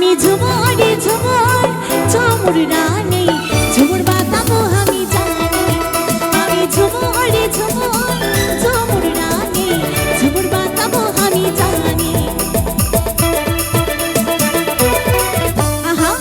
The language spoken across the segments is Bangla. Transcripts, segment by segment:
আমি ঝুমুরে ঝুমুর ঝুমুর রানী ঝুমুর বাতাবো আমি জানি আমি ঝুমুরে ঝুমুর ঝুমুর রানী ঝুমুর বাতাবো আমি জানি আহা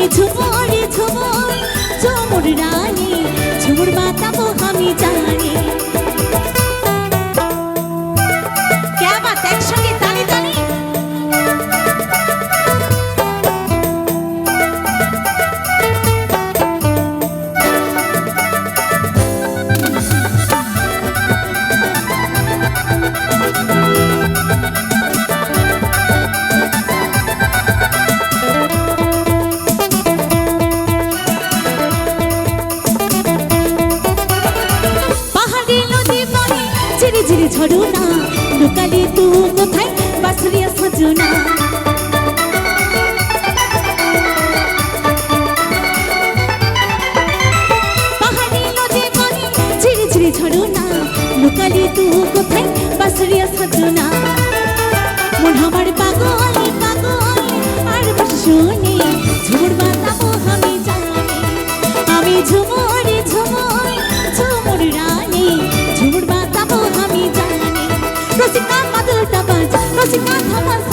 ঝুমুরে ঝুমুর ঝুমুর রানী ঝুমুর বাতাবো আমি জানি क्या बात একসঙ্গে তালি তালি ঝিরি ঝড়ো না লুকালি তু কোথায় বাসরিয়া সজনা পাহাড়ি নদী বনে ঝিরি ঝিরি ঝড়ো না লুকালি তু কোথায় বাসরিয়া সজনা মন আমার পাগল পাগল আর বস শুনে ঝুমুর বাতাবো আমি জানি আমি ঝুমুরে ঝুমুর ঝুমুর রানী ঝুমুর বাতাবো আমি জানি রসিকা মাদুরটা বাজ রসিকা থামা